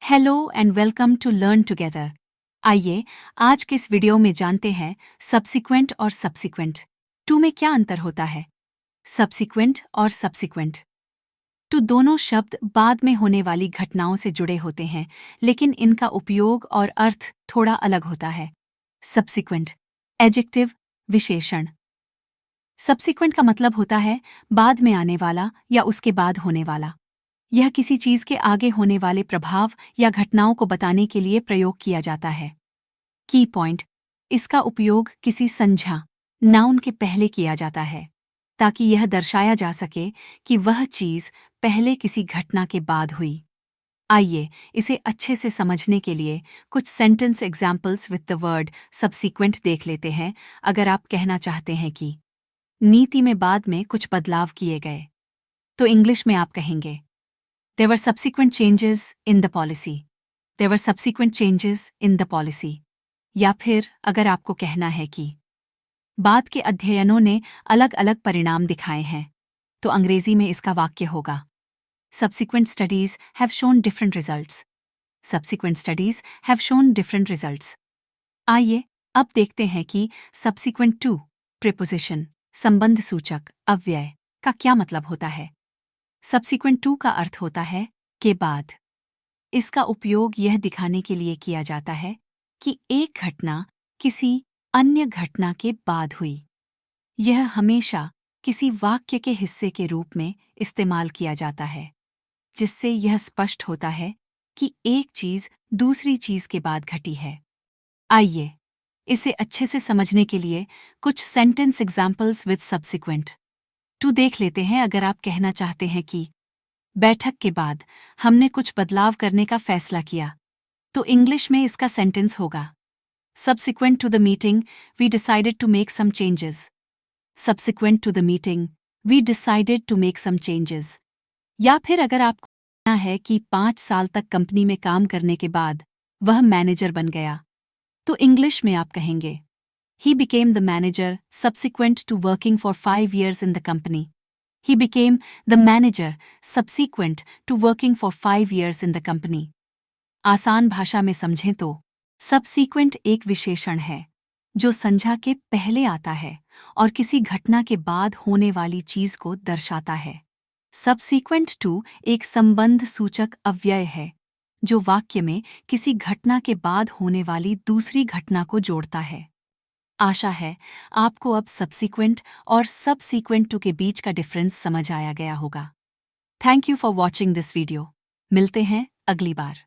Hello and welcome to learn together. आइए आज के इस वीडियो में जानते हैं सब्सिक्वेंट और सब्सिक्वेंट टू में क्या अंतर होता है। सब्सिक्वेंट और सब्सिक्वेंट टू दोनों शब्द बाद में होने वाली घटनाओं से जुड़े होते हैं, लेकिन इनका उपयोग और अर्थ थोड़ा अलग होता है। सब्सिक्वेंट एडजेक्टिव विशेषण। सब्सिक्वेंट का मतलब होता है बाद में आने वाला या उसके बाद होने वाला। यह किसी चीज के आगे होने वाले प्रभाव या घटनाओं को बताने के लिए प्रयोग किया जाता है। की पॉइंट, इसका उपयोग किसी संज्ञा नाउन के पहले किया जाता है ताकि यह दर्शाया जा सके कि वह चीज पहले किसी घटना के बाद हुई। आइए इसे अच्छे से समझने के लिए कुछ sentence examples with the word subsequent देख लेते हैं। अगर आप कहना चाहते हैं कि नीति में बाद में कुछ बदलाव किए गए, तो इंग्लिश में आप कहेंगे There were subsequent changes in the policy. There were subsequent changes in the policy. या फिर अगर आपको कहना है कि बाद के अध्ययनों ने अलग अलग परिणाम दिखाए हैं, तो अंग्रेजी में इसका वाक्य होगा Subsequent studies have shown different results. Subsequent studies have shown different results. आइए अब देखते हैं कि subsequent to preposition संबंध सूचक अव्यय का क्या मतलब होता है। सब्सिक्वेंट टू का अर्थ होता है के बाद। इसका उपयोग यह दिखाने के लिए किया जाता है कि एक घटना किसी अन्य घटना के बाद हुई। यह हमेशा किसी वाक्य के हिस्से के रूप में इस्तेमाल किया जाता है, जिससे यह स्पष्ट होता है कि एक चीज दूसरी चीज के बाद घटी है। आइए इसे अच्छे से समझने के लिए कुछ sentence examples with subsequent to देख लेते हैं। अगर आप कहना चाहते हैं कि बैठक के बाद हमने कुछ बदलाव करने का फैसला किया, तो इंग्लिश में इसका सेंटेंस होगा Subsequent to the meeting, we decided to make some changes. Subsequent to the meeting, we decided to make some changes. या फिर अगर आपको कहना है कि 5 साल तक कंपनी में काम करने के बाद वह मैनेजर बन गया, तो इंग्लिश में आप कहेंगे He became the manager subsequent to working for 5 years in the company. He became the manager subsequent to working for 5 years in the company. आसान भाषा में समझें तो subsequent एक विशेषण है जो संज्ञा के पहले आता है और किसी घटना के बाद होने वाली चीज को दर्शाता है। Subsequent to एक संबंध सूचक अव्यय है जो वाक्य में किसी घटना के बाद होने वाली दूसरी घटना को जोड़ता है। आशा है आपको अब सब्सिक्वेंट और सबसीक्वेंट टू के बीच का डिफरेंस समझ आया गया होगा। Thank you for watching this video. मिलते हैं अगली बार।